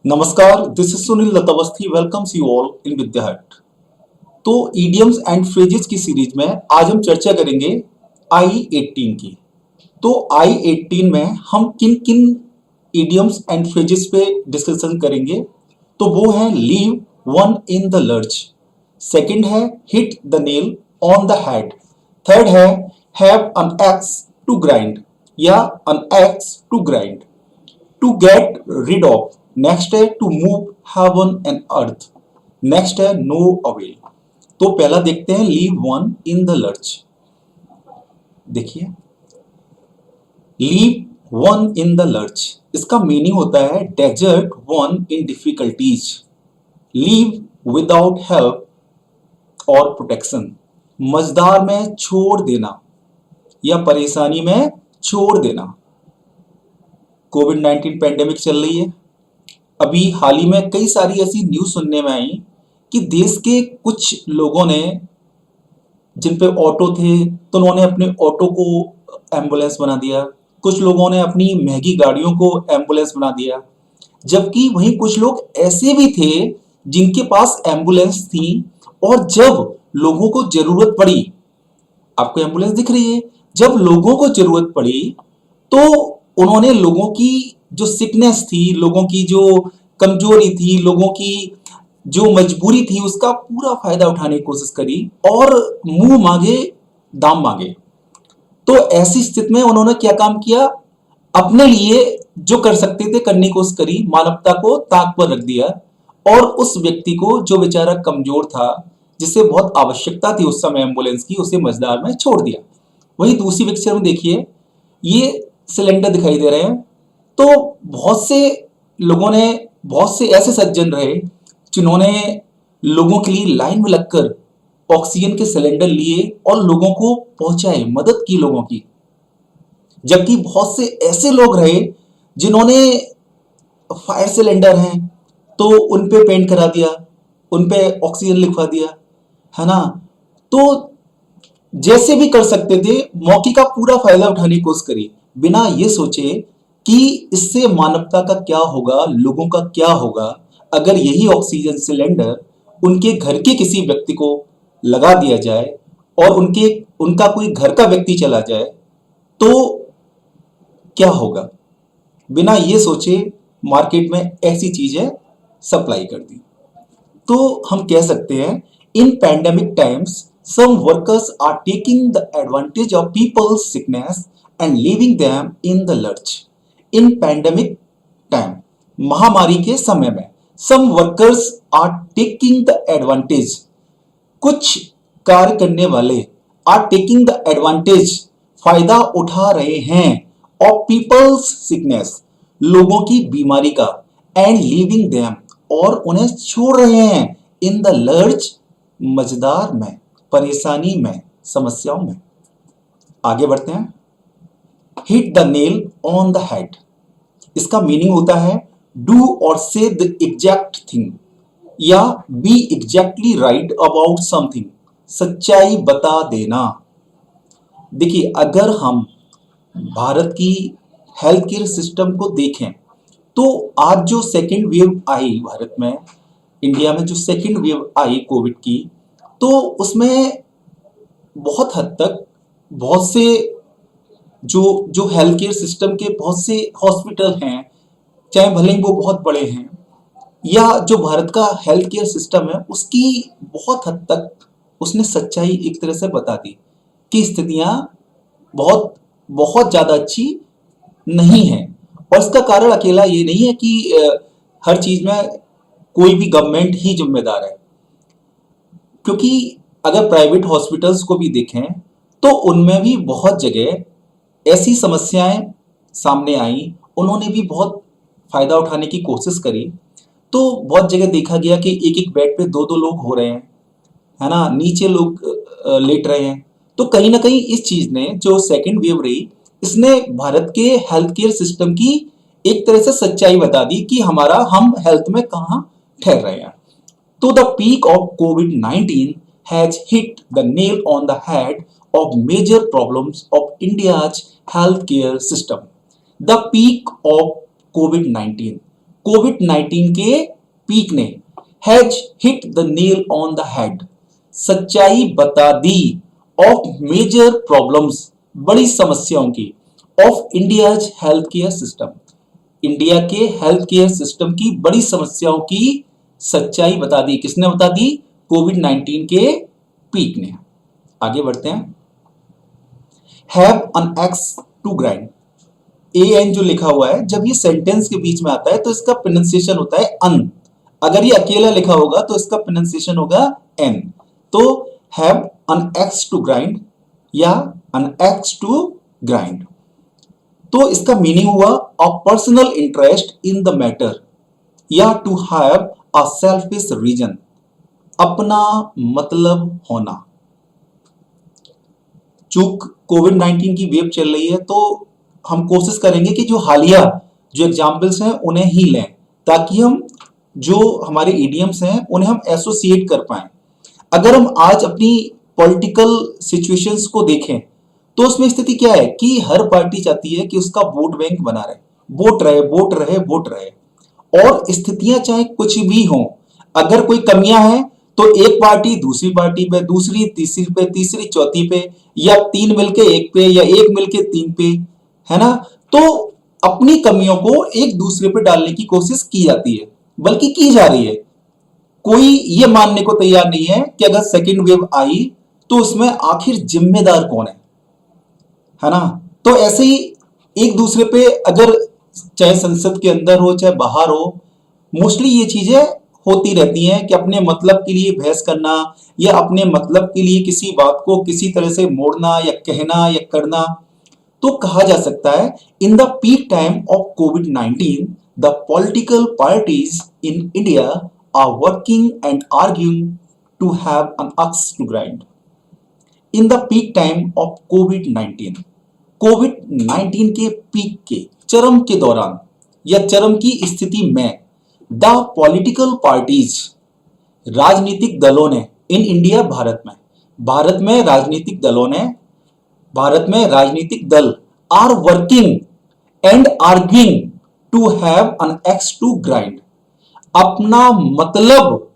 नमस्कार, this is Sunil Latavasthi welcomes you all in Vidya Hut. तो idioms and phrases की series में आज हम चर्चा करेंगे I-18 की। तो I-18 में हम किन किन ईडियम्स एंड फ्रेजेस पे डिस्कशन करेंगे। तो वो है leave one in the lurch, second है hit the nail on the head, third है have an axe to grind या an axe to grind, to get rid of, next है to move heaven and earth, next है no avail. तो पहला देखते हैं leave one in the lurch. देखिए, leave one in the lurch इसका meaning होता है desert one in difficulties, leave without help और प्रोटेक्शन, मझदार में छोड़ देना या परेशानी में छोड़ देना। कोविड-19 पैंडेमिक चल रही है। अभी हाल ही में कई सारी ऐसी न्यूज़ सुनने में आई कि देश के कुछ लोगों ने, जिन पे ऑटो थे, तो उन्होंने अपने ऑटो को एम्बुलेंस बना दिया। कुछ लोगों ने अपनी महंगी गाड़ियों को एम्बुलेंस बना दिया। जबकि वहीं कुछ लोग ऐसे भी थे जिनके पास एम्बुलेंस थी और जब लोगों को जरूरत पड़ी, आपको एम्बुलेंस दिख रही है, जब लोगों को जरूरत पड़ी तो उन्होंने लोगों की जो सिकनेस थी, लोगों की जो कमजोरी थी, लोगों की जो मजबूरी थी, उसका पूरा फायदा उठाने की कोशिश करी और मुंह मांगे दाम मांगे। तो ऐसी स्थिति में उन्होंने क्या काम किया, अपने लिए जो कर सकते थे करने की कोशिश करी, मानवता को ताक पर रख दिया और उस व्यक्ति को जो बेचारा कमजोर था, जिसे बहुत आवश्यकता थी उस समय एम्बुलेंस की, उसे मझदार में छोड़ दिया। वहीं दूसरी पिक्चर में देखिए, ये सिलेंडर दिखाई दे रहे हैं। तो बहुत से लोगों ने, बहुत से ऐसे सज्जन रहे जिन्होंने लोगों के लिए लाइन में लगकर ऑक्सीजन के सिलेंडर लिए और लोगों को पहुंचाए, मदद की लोगों की। जबकि बहुत से ऐसे लोग रहे जिन्होंने फायर सिलेंडर हैं तो उन पे पेंट करा दिया, उन पे ऑक्सीजन लिखवा दिया, है ना। तो जैसे भी कर सकते थे मौके का पूरा फायदा उठाने की कोशिश करी, बिना ये सोचे कि इससे मानवता का क्या होगा, लोगों का क्या होगा अगर यही ऑक्सीजन सिलेंडर उनके घर के किसी व्यक्ति को लगा दिया जाए और उनका कोई घर का व्यक्ति चला जाए तो क्या होगा। बिना ये सोचे मार्केट में ऐसी चीजें सप्लाई कर दी। तो हम कह सकते हैं in pandemic times some workers are taking the advantage of people's sickness and leaving them in the lurch. In pandemic time, महामारी के समय में, some workers are taking the advantage, कुछ कार्य करने वाले, आर टेकिंग द एडवांटेज, फायदा उठा रहे हैं, ऑफ पीपल्स सिकनेस, लोगों की बीमारी का, एंड लीविंग देम, और उन्हें छोड़ रहे हैं, इन द लर्च, मझदार में, परेशानी में, समस्याओं में। आगे बढ़ते हैं। Hit the nail on the head इसका मीनिंग होता है डू और से द एग्जैक्ट थिंग या B exactly right about something, सच्चाई बता देना। देखिए, अगर हम भारत की हेल्थ केयर सिस्टम को देखें तो आज जो सेकेंड वेव आई भारत में, इंडिया में जो सेकेंड वेव आई कोविड की, तो उसमें बहुत हद तक बहुत से जो जो हेल्थ केयर सिस्टम के बहुत से हॉस्पिटल हैं, चाहे भले ही वो बहुत बड़े हैं, या जो भारत का हेल्थ केयर सिस्टम है उसकी बहुत हद तक उसने सच्चाई एक तरह से बता दी कि स्थितियां बहुत बहुत ज्यादा अच्छी नहीं है। और इसका कारण अकेला ये नहीं है कि हर चीज में कोई भी गवर्नमेंट ही जिम्मेदार है, क्योंकि अगर प्राइवेट हॉस्पिटल्स को भी देखें तो उनमें भी बहुत जगह ऐसी समस्याएं सामने आई, उन्होंने भी बहुत फायदा उठाने की कोशिश करी। तो बहुत जगह देखा गया कि एक एक बेड पे दो दो लोग हो रहे हैं, है ना, नीचे लोग लेट रहे हैं। तो कहीं ना कहीं इस चीज ने, जो सेकंड वेव रही, इसने भारत के हेल्थ केयर सिस्टम की एक तरह से सच्चाई बता दी कि हम हेल्थ में कहाँ ठहर रहे हैं। तो the peak of COVID-19 has hit the nail on the head of major problems of India's healthcare system. The peak of COVID-19, कोविड-19 के पीक ने has hit the nail on the head, सच्चाई बता दी ऑफ मेजर प्रॉब्लम्स, बड़ी समस्याओं की, of India's health care system, India के health care system की बड़ी समस्याओं की सच्चाई बता दी। किसने बता दी? कोविड-19 के पीक ने। आगे बढ़ते हैं। Have an axe to grind, A N जो लिखा हुआ है, जब ये सेंटेंस के बीच में आता है तो इसका प्रोनाउंसिएशन होता है अन। अगर ये अकेला लिखा होगा तो इसका प्रोनाउंसिएशन होगा एन। तो have an axe to grind या एन एक्स टू ग्राइंड, तो इसका मीनिंग हुआ a personal interest in the matter या to have a selfish reason, अपना मतलब होना। चूंकि कोविड-19 की वेव चल रही है तो हम कोशिश करेंगे कि जो हालिया जो एग्जाम्पल्स हैं उन्हें ही लें, ताकि हम जो हमारे इडियम्स हैं उन्हें हम एसोसिएट कर पाएं। अगर हम आज अपनी पॉलिटिकल सिचुएशंस को देखें तो उसमें स्थिति क्या है कि हर पार्टी चाहती है कि उसका वोट बैंक बना रहे, वोट रहे, वोट रहे, वोट रहे, और स्थितियां चाहे कुछ भी हों, अगर कोई कमियां हैं तो एक पार्टी दूसरी पार्टी पे, दूसरी तीसरी पे, तीसरी चौथी पे, या तीन मिलके एक पे, या एक मिलके तीन पे, है ना। तो अपनी कमियों को एक दूसरे पे डालने की कोशिश की जाती है, बल्कि की जा रही है। कोई ये मानने को तैयार नहीं है कि अगर सेकेंड वेव आई तो उसमें आखिर जिम्मेदार कौन है ना। तो ऐसे ही एक दूसरे पे, अगर चाहे संसद के अंदर हो चाहे बाहर हो, मोस्टली ये चीजें होती रहती हैं कि अपने मतलब के लिए बहस करना या अपने मतलब के लिए किसी बात को किसी तरह से मोड़ना या कहना या करना। तो कहा जा सकता है in the peak time of कोविड-19 the political parties in India are working and arguing to have an axe to grind. In the peak time of कोविड-19, कोविड-19 के पीक के चरम के दौरान या चरम की स्थिति में द पॉलिटिकल पार्टीज, राजनीतिक दलों ने, इन इंडिया, भारत में राजनीतिक दलों ने, भारत में राजनीतिक दल are working and arguing to have an axe to grind, अपना मतलब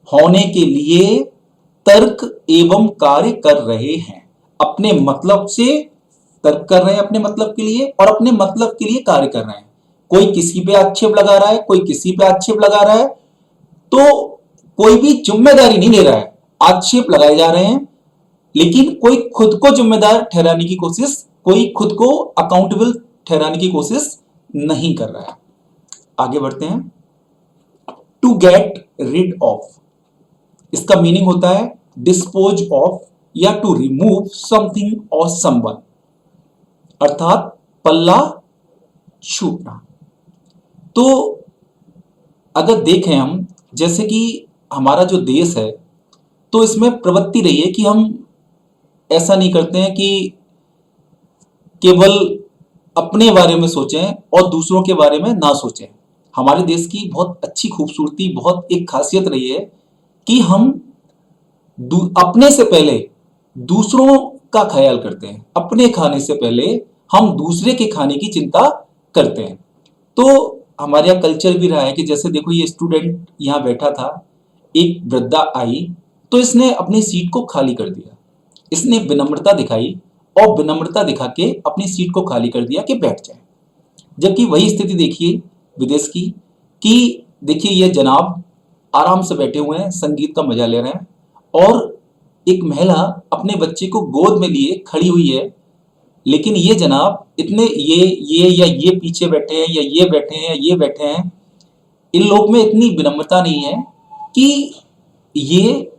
होने के लिए तर्क एवं कार्य कर रहे हैं। अपने मतलब से तर्क कर रहे हैं अपने मतलब के लिए, और अपने मतलब के लिए कार्य कर रहे हैं। कोई किसी पे आक्षेप लगा रहा है, कोई किसी पे आक्षेप लगा रहा है, तो कोई भी जिम्मेदारी नहीं ले रहा है। आक्षेप लगाए जा रहे हैं, लेकिन कोई खुद को जिम्मेदार ठहराने की कोशिश, कोई खुद को अकाउंटेबल ठहराने की कोशिश नहीं कर रहा है। आगे बढ़ते हैं। टू गेट रिड ऑफ, इसका मीनिंग होता है डिस्पोज ऑफ या टू रिमूव समथिंग और समवन, अर्थात पल्ला छूटना। तो अगर देखें हम, जैसे कि हमारा जो देश है तो इसमें प्रवृत्ति रही है कि हम ऐसा नहीं करते हैं कि केवल अपने बारे में सोचें और दूसरों के बारे में ना सोचें। हमारे देश की बहुत अच्छी खूबसूरती, बहुत एक खासियत रही है कि हम अपने से पहले दूसरों का ख्याल करते हैं, अपने खाने से पहले हम दूसरे के खाने की चिंता करते हैं। तो हमारे यहाँ कल्चर भी रहा है कि जैसे देखो, ये स्टूडेंट यहाँ बैठा था, एक वृद्धा आई तो इसने अपनी सीट को खाली कर दिया, इसने विनम्रता दिखाई और विनम्रता दिखा के अपनी सीट को खाली कर दिया कि बैठ जाए। जबकि वही स्थिति देखिए विदेश की, कि देखिए ये जनाब आराम से बैठे हुए हैं, संगीत का मजा ले रहे हैं, और एक महिला अपने बच्चे को गोद में लिए खड़ी हुई है, लेकिन ये जनाब इतने ये पीछे बैठे हैं, या ये बैठे हैं, या ये बैठे हैं। इन लोग में इतनी विनम्रता नहीं है कि ये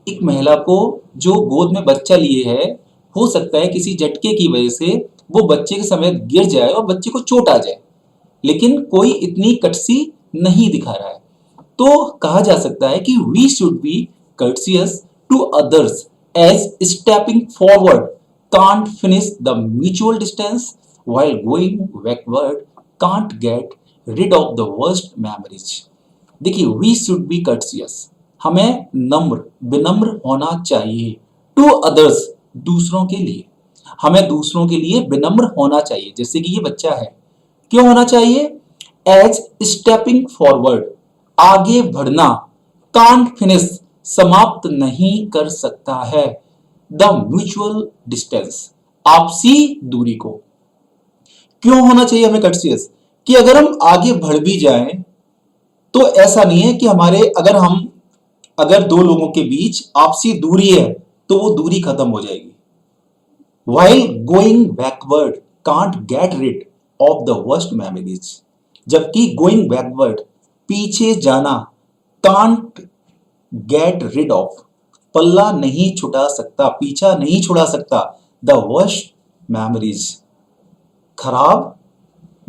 एक महिला को जो गोद में बच्चा लिए है, हो सकता है किसी झटके की वजह से वो बच्चे के समेत गिर जाए और बच्चे को चोट आ जाए, लेकिन कोई इतनी कटसी नहीं दिखा रहा है। तो कहा जा सकता है कि we should be courteous to others as stepping forward can't finish the mutual distance while going backward can't get rid of the worst memories। देखिए, we should be courteous, हमें विनम्र होना चाहिए, to others, दूसरों के लिए, हमें दूसरों के लिए विनम्र होना चाहिए। जैसे कि ये बच्चा है, क्यों होना चाहिए? एज स्टेपिंग फॉरवर्ड, आगे बढ़ना, कांट फिनिश, समाप्त नहीं कर सकता है, द म्यूचुअल डिस्टेंस, आपसी दूरी को। क्यों होना चाहिए हमें कर्टसियस? कि अगर हम आगे बढ़ भी जाएं तो ऐसा नहीं है कि अगर दो लोगों के बीच आपसी दूरी है तो वो दूरी खत्म हो जाएगी। While going backward can't get rid of the worst memories, जबकि गोइंग बैकवर्ड, पीछे जाना, कांट गेट रिड ऑफ, पल्ला नहीं छुटा सकता, पीछा नहीं छुड़ा सकता, द वर्स्ट मेमोरीज, खराब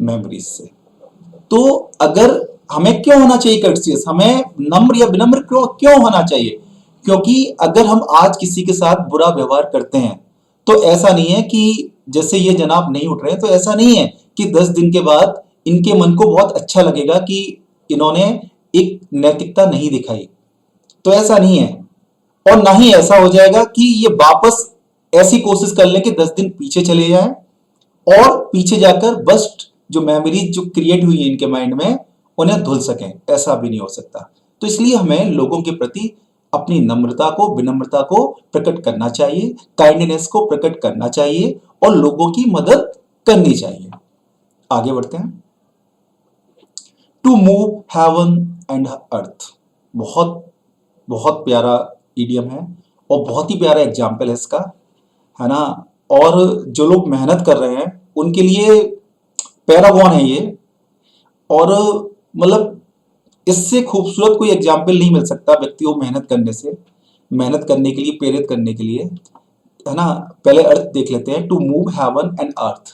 मेमोरीज से। तो अगर हमें क्यों होना चाहिए कर्टसियस, हमें नम्र या विनम्र क्यों होना चाहिए? क्योंकि अगर हम आज किसी के साथ बुरा व्यवहार करते हैं तो ऐसा नहीं है कि जैसे ये जनाब नहीं उठ रहे हैं तो ऐसा नहीं है कि 10 दिन के बाद इनके मन को बहुत अच्छा लगेगा कि इन्होंने एक नैतिकता नहीं दिखाई, तो ऐसा नहीं है। और ना ही ऐसा हो जाएगा कि ये वापस ऐसी कोशिश कर लें कि 10 दिन पीछे चले जाएं और पीछे जाकर बस जो मेमोरीज जो क्रिएट हुई है इनके माइंड में उन्हें धुल सकें, ऐसा भी नहीं हो सकता। तो इसलिए हमें लोगों के प्रति अपनी नम्रता को, विनम्रता को प्रकट करना चाहिए, काइंडनेस को प्रकट करना चाहिए और लोगों की मदद करनी चाहिए। आगे बढ़ते हैं। To move heaven and earth, बहुत बहुत प्यारा इडियम है और बहुत ही प्यारा एग्जाम्पल है इसका, है ना। और जो लोग मेहनत कर रहे हैं उनके लिए पैरागॉन है ये। और मतलब इससे खूबसूरत कोई एग्जाम्पल नहीं मिल सकता व्यक्ति को मेहनत करने से, मेहनत करने के लिए, प्रेरित करने के लिए, है ना। पहले अर्थ देख लेते हैं। To move heaven and earth,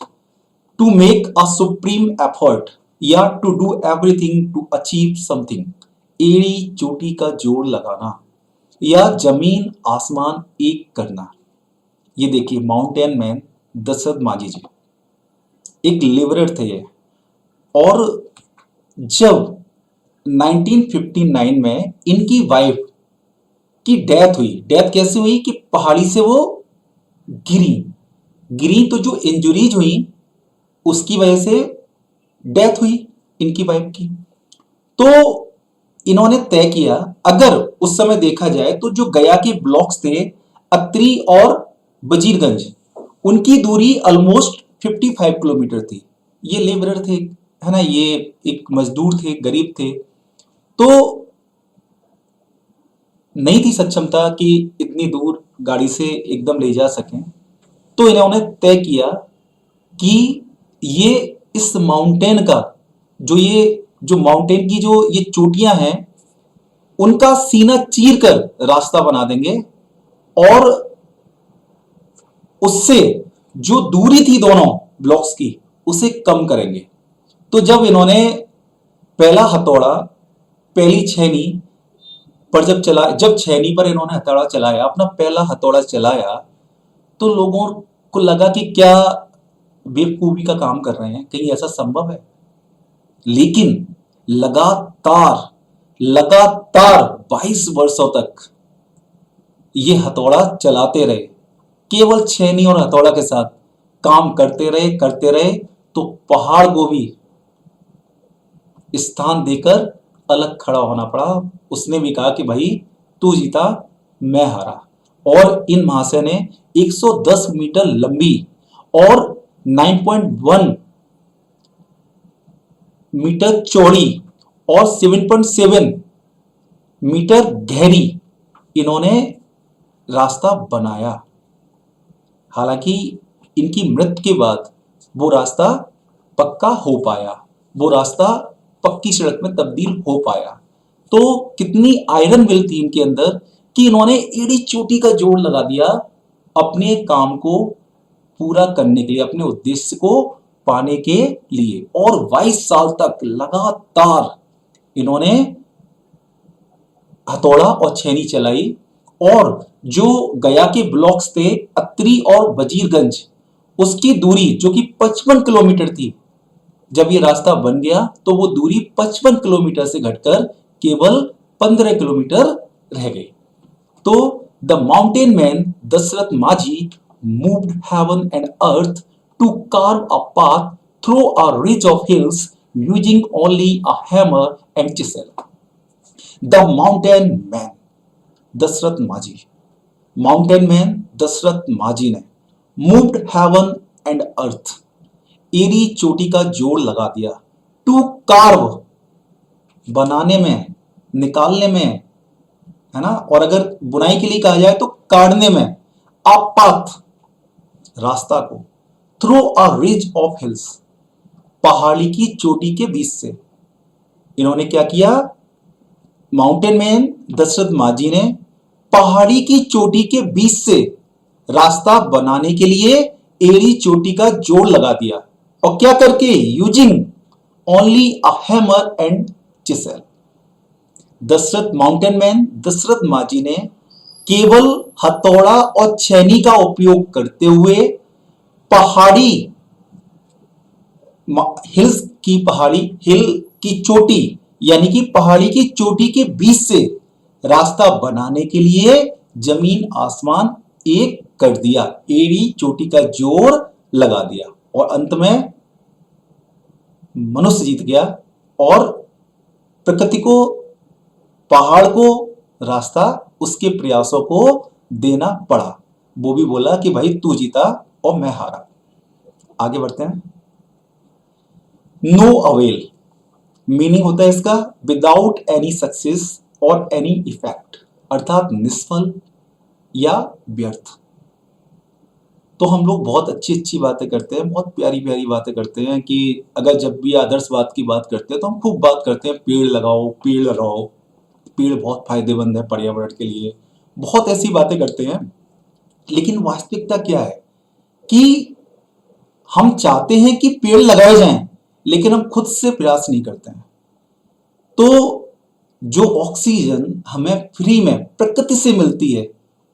to make a supreme effort या to do everything to achieve something, एड़ी चोटी का जोड़ लगाना या जमीन आसमान एक करना। ये देखिए माउंटेन मैन दशरथ माझी जी एक लिबरेटर थे ये। और जब 1959 में इनकी वाइफ की डेथ हुई, डेथ कैसे हुई कि पहाड़ी से वो गिरी गिरी तो जो इंजुरीज हुई उसकी वजह से डेथ हुई इनकी वाइफ की। तो इन्होंने तय किया, अगर उस समय देखा जाए तो जो गया के ब्लॉक्स थे अत्री और वजीरगंज, उनकी दूरी ऑलमोस्ट 55 किलोमीटर थी। ये लेबरर थे, है ना, ये एक मजदूर थे, गरीब थे, तो नहीं थी सक्षमता कि इतनी दूर गाड़ी से एकदम ले जा सकें। तो इन्होंने तय किया कि ये इस माउंटेन का जो माउंटेन की जो ये चोटियां हैं उनका सीना चीर कर रास्ता बना देंगे और उससे जो दूरी थी दोनों ब्लॉक्स की उसे कम करेंगे। तो जब इन्होंने पहला हथौड़ा, पहली छेनी पर जब छेनी पर इन्होंने हथौड़ा चलाया, अपना पहला हथौड़ा चलाया, तो लोगों को लगा कि क्या बेवकूफी का काम कर रहे हैं, कहीं ऐसा संभव है। लेकिन लगातार लगातार 22 वर्षों तक ये हथौड़ा चलाते रहे, केवल छेनी और हथौड़ा के साथ काम करते रहे, तो पहाड़ को भी स्थान देकर अलग खड़ा होना पड़ा। उसने भी कहा कि भाई तू जीता, मैं हारा। और इन महाशय ने 110 मीटर लंबी और 9.1 मीटर चौड़ी और 7.7 मीटर गहरी इन्होंने रास्ता बनाया। हालांकि इनकी मृत्यु के बाद वो रास्ता पक्का हो पाया, वो रास्ता पक्की सड़क में तब्दील हो पाया। तो कितनी आयरन विल थी इनके अंदर कि इन्होंने एड़ी चोटी का जोड़ लगा दिया अपने काम को पूरा करने के लिए, अपने उद्देश्य को पाने के लिए। और 22 साल तक लगातार इन्होंने हथौड़ा और छेनी चलाई। और जो गया के ब्लॉक्स थे अत्री और वजीरगंज, उसकी दूरी जो कि 55 किलोमीटर थी, जब ये रास्ता बन गया तो वो दूरी 55 किलोमीटर से घटकर केवल 15 किलोमीटर रह गई। तो the mountain man Dashrath Manjhi moved heaven and earth to carve a path through a ridge of hills using only a hammer and chisel. The mountain man, Dashrath Manjhi, mountain man Dashrath Manjhi ने मूव्ड हेवन एंड अर्थ, एरी चोटी का जोड़ लगा दिया, to curve, बनाने में, निकालने में, है ना, और अगर बुनाई के लिए कहा जाए तो काटने में, अ पाथ, रास्ता को, through a ridge of hills, पहाड़ी की चोटी के बीच से। इन्होंने क्या किया, माउंटेन मैन दशरथ माझी ने पहाड़ी की चोटी के बीच से रास्ता बनाने के लिए एड़ी चोटी का जोड़ लगा दिया, और क्या करके, using only a hammer and chisel. Dashrath mountain man Dashrath Manjhi ने केवल हथौड़ा और छेनी का उपयोग करते हुए पहाड़ी, हिल्स की पहाड़ी, हिल की चोटी यानी कि पहाड़ी की चोटी के बीच से रास्ता बनाने के लिए जमीन आसमान एक कर दिया, एड़ी चोटी का जोड़ लगा दिया, और अंत में मनुष्य जीत गया और प्रकृति को, पहाड़ को रास्ता उसके प्रयासों को देना पड़ा। वो भी बोला कि भाई तू जीता और मैं हारा। आगे बढ़ते हैं। नो अवेल, मीनिंग होता है इसका विदाउट एनी सक्सेस और एनी इफेक्ट, अर्थात निष्फल या व्यर्थ। तो हम लोग बहुत अच्छी अच्छी बातें करते हैं, बहुत प्यारी प्यारी बातें करते हैं कि अगर जब भी आदर्शवाद की बात करते हैं तो हम खूब बात करते हैं पेड़ लगाओ, पेड़ लगाओ, पेड़ बहुत फायदेमंद है पर्यावरण के लिए, बहुत ऐसी बातें करते हैं। लेकिन वास्तविकता क्या है कि हम चाहते हैं कि पेड़ लगाए जाएं, लेकिन हम खुद से प्रयास नहीं करते हैं। तो जो ऑक्सीजन हमें फ्री में प्रकृति से मिलती है,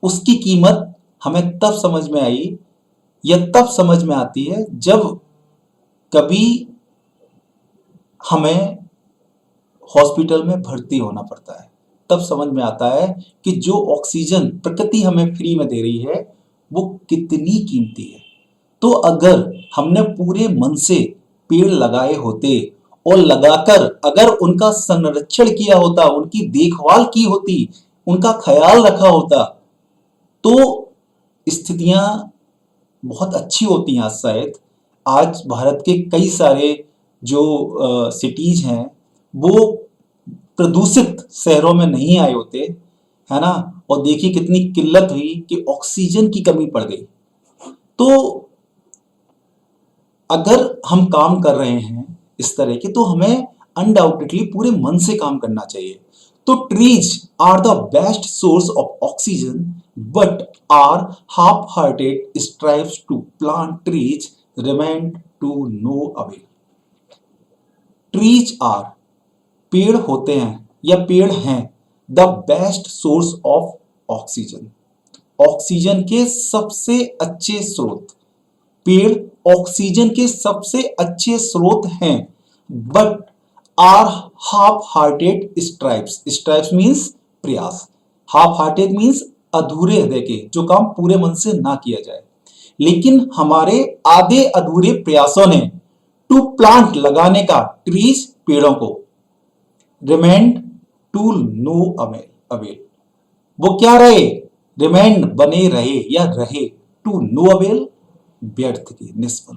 उसकी कीमत हमें तब समझ में आई या तब समझ में आती है जब कभी हमें हॉस्पिटल में भर्ती होना पड़ता है। तब समझ में आता है कि जो ऑक्सीजन प्रकृति हमें फ्री में दे रही है वो कितनी कीमती है। तो अगर हमने पूरे मन से पेड़ लगाए होते और लगाकर अगर उनका संरक्षण किया होता, उनकी देखभाल की होती, उनका ख्याल रखा होता, तो स्थितियां बहुत अच्छी होती हैं। शायद आज भारत के कई सारे जो सिटीज हैं वो प्रदूषित शहरों में नहीं आए होते, है ना, और देखिए कितनी किल्लत हुई कि ऑक्सीजन की कमी पड़ गई। तो अगर हम काम कर रहे हैं इस तरह के, तो हमें अनडाउटेडली पूरे मन से काम करना चाहिए। तो trees are the best source of oxygen but are half hearted strives to plant trees remain to no avail. Trees are, पेड़ होते हैं या पेड़ हैं, the best source of oxygen, oxygen के सबसे अच्छे स्रोत। पेड़ ऑक्सीजन के सबसे अच्छे स्रोत हैं, but are half hearted stripes, stripes means प्रयास, हाफ हार्टेड मीन्स अधूरे हृदय के, जो काम पूरे मन से ना किया जाए। लेकिन हमारे आधे अधूरे प्रयासों ने टू प्लांट, लगाने का, ट्रीज, पेड़ों को, रिमेंड टू नो अवेल, वो क्या रहे, रिमेंड, बने रहे या रहे, टू नो अवेल, व्यर्थ के, निष्फल।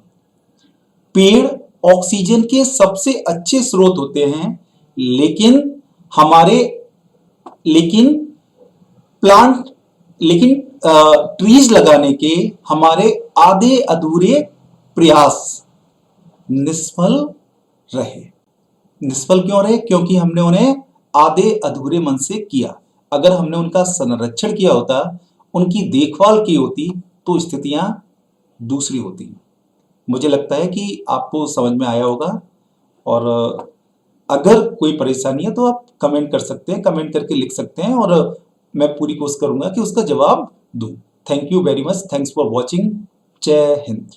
पेड़ ऑक्सीजन के सबसे अच्छे स्रोत होते हैं, लेकिन हमारे, लेकिन प्लांट, लेकिन ट्रीज लगाने के हमारे आधे अधूरे प्रयास निष्फल रहे। निष्फल क्यों रहे? क्योंकि हमने उन्हें आधे अधूरे मन से किया। अगर हमने उनका संरक्षण किया होता, उनकी देखभाल की होती, तो स्थितियां दूसरी होती। मुझे लगता है कि आपको समझ में आया होगा, और अगर कोई परेशानी है तो आप कमेंट कर सकते हैं, कमेंट करके लिख सकते हैं, और मैं पूरी कोशिश करूंगा कि उसका जवाब दूं। Thank you very much, thanks for watching. जय हिंद।